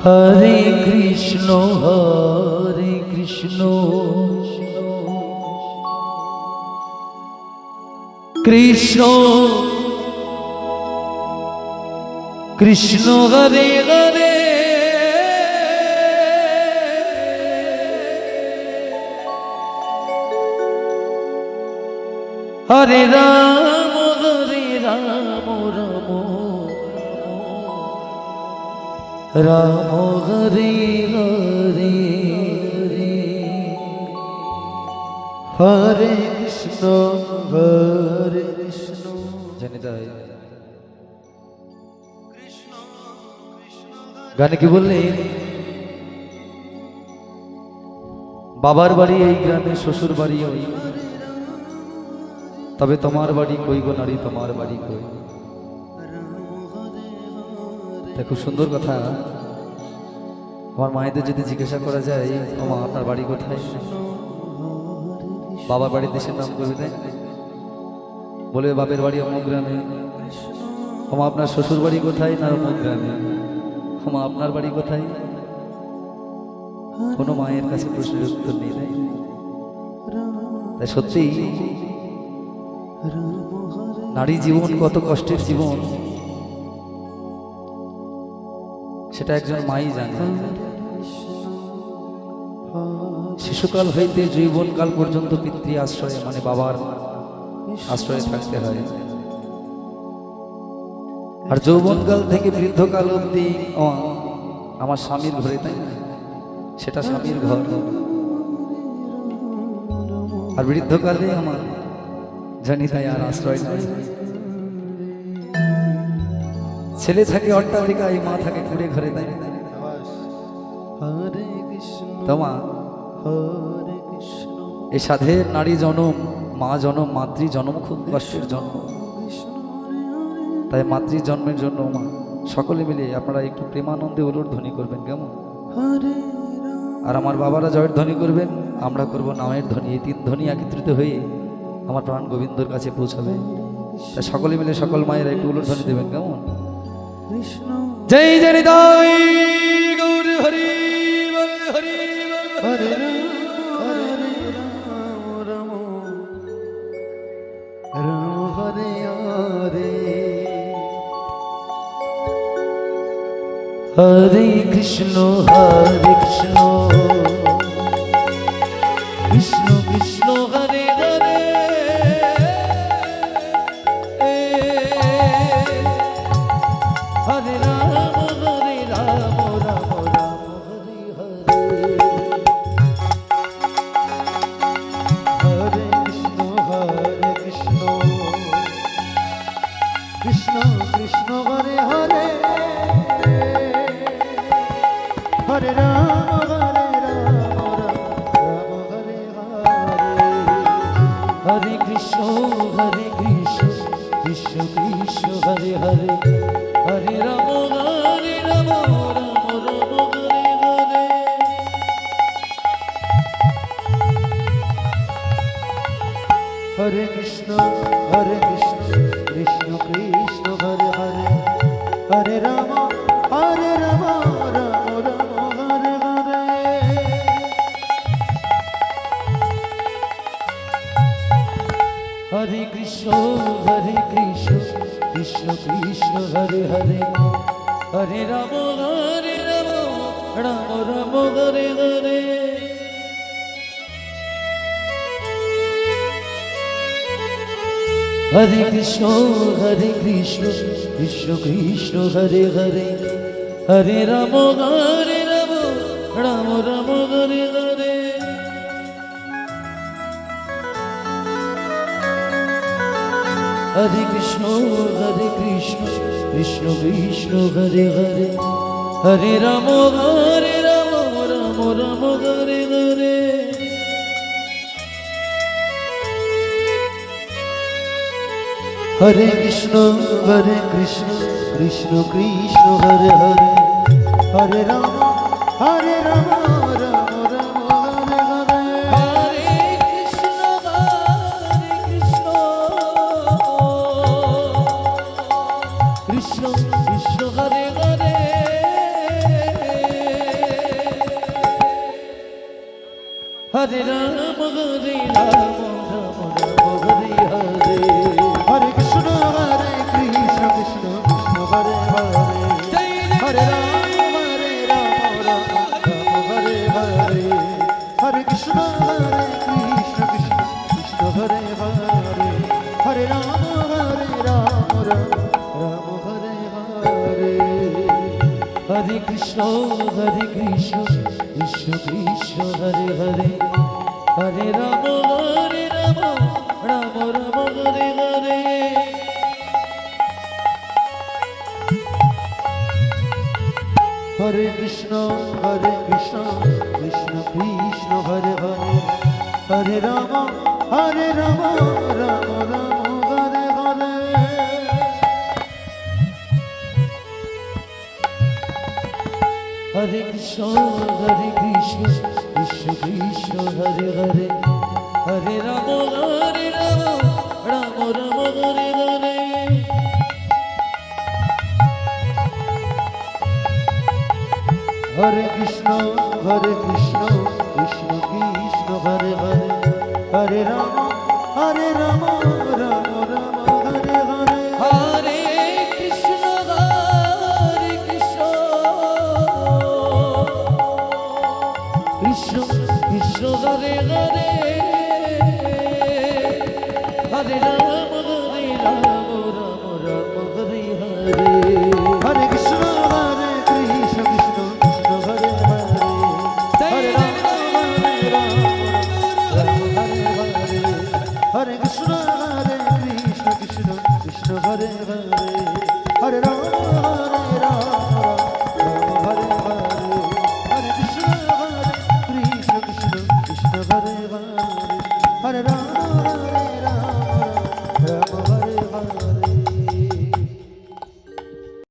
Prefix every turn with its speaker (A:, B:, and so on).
A: হরে কৃষ্ণ হরে কৃষ্ণ কৃষ্ণ কৃষ্ণ হরে হরে হরে রাম রাম রাম হরে হরে হরে কৃষ্ণ হরে কৃষ্ণ জানি তাই গানে কি বললেন? বাবার বাড়ি এই গ্রামে, শ্বশুর বাড়ি ওই, তবে তোমার বাড়ি কই গো নারী, তোমার বাড়ি কই? খুব সুন্দর কথা। আমার মায়েদের যদি জিজ্ঞাসা করা যায়, ওমা আপনার বাড়ি কোথায়, বাবার বাড়ির দেশের নাম করবে, তাই বলবে বাপের বাড়ি অমুক গ্রামে। ওমা আপনার শ্বশুর বাড়ি কোথায়, না অমুক গ্রামে। ওমা আপনার বাড়ি কোথায়? কোনো মায়ের কাছে প্রশ্নের উত্তর নেই, তাই সত্যি নারী জীবন কত কষ্টের জীবন সেটা একজন মাই জানে। শিশুকাল হইতে যৌবনকাল পর্যন্ত পিতৃ আশ্রয়ে মানে বাবার আশ্রয়ে থাকতে হয়, আর যৌবনকাল থেকে বৃদ্ধকাল অবধি আমার স্বামীর ঘরে, তাই না, সেটা স্বামীর ঘর। আর বৃদ্ধকালে আমার জানি তাই আর আশ্রয় নাই। ছেলে থাকে অট্টালিকায়, মা থাকে কুড়ে ঘরে, তাই তোমা এই সাধের নারী জনম, মা জনম, মাতৃ জনম খুব কষ্টের জন্ম। তাই মাতৃ জন্মের জন্য মা সকলে মিলে আপনারা একটু প্রেমানন্দে ওলুর ধ্বনি করবেন, কেমন? আর আমার বাবারা জয়ের ধ্বনি করবেন, আমরা করব নামের ধ্বনি। এই তিন ধ্বনি একত্রিত হয়ে আমার প্রাণ গোবিন্দর কাছে পৌঁছাবে। তাই সকলে মিলে সকল মায়েরা একটু ওলুর ধ্বনি দেবেন, কেমন? জয় জয় হৃদয় গৌর হরি বল হরি হরে হরে রাম রাম হরে হরে হরে কৃষ্ণ কৃষ্ণ কৃষ্ণ হরে হরে হরে রাম রাম রাম হরে হরে হরে কৃষ্ণ কৃষ্ণ কৃষ্ণ হরে হরে হরে রাম রাম হরে হরে হরে কৃষ্ণ কৃষ্ণ কৃষ্ণ হরে হরে হরে রাম রাম রাম হরে হরে হরে কৃষ্ণ কৃষ্ণ কৃষ্ণ হরে হরে হরে রাম রাম রাম হরে হরে হরে কৃষ্ণ কৃষ্ণ কৃষ্ণ হরে হরে হরে রাম রাম রাম হরে হরে হরে কৃষ্ণ কৃষ্ণ কৃষ্ণ হরে হরে হরে রাম রাম রাম হরে হরে হরে কৃষ্ণ কৃষ্ণ কৃষ্ণ হরে হরে হরে রাম রাম রাম হরে হরে হরে কৃষ্ণ কৃষ্ণ কৃষ্ণ হরে হরে হরে রাম রাম রাম হরে হরে হরে কৃষ্ণ কৃষ্ণ কৃষ্ণ হরে হরে হরে রাম হরে রাম রাম রাম হরে হরে
B: হরে কৃষ্ণ কৃষ্ণ কৃষ্ণ হরে হরে হরে রাম রাম হরে হরে হরে কৃষ্ণ কৃষ্ণ কৃষ্ণ হরে হরে হরে রাম রাম হরে হরে
A: হরে কৃষ্ণ কৃষ্ণ কৃষ্ণ হরে হরে হরে রাম রাম রাম হরে হরে
B: হরে কৃষ্ণ কৃষ্ণ কৃষ্ণ হরে হরে হরে রাম রাম রাম হরে হরে
A: হরে কৃষ্ণ কৃষ্ণ কৃষ্ণ হরে হরে হরে রাম রাম রাম হরে হরে
B: হরে কৃষ্ণ কৃষ্ণ কৃষ্ণ হরে হরে হরে রাম রাম রাম হরে হরে
A: হরে কৃষ্ণ কৃষ্ণ কৃষ্ণ হরে হরে হরে রাম রাম রাম হরে হরে
B: হরে কৃষ্ণ কৃষ্ণ কৃষ্ণ হরে হরে হরে রাম রাম হরে হরে হরে কৃষ্ণ কৃষ্ণ কৃষ্ণ হরে হরে হরে রাম রাম হরে হরে হরে কৃষ্ণ কৃষ্ণ কৃষ্ণ হরে হরে হরে রাম রাম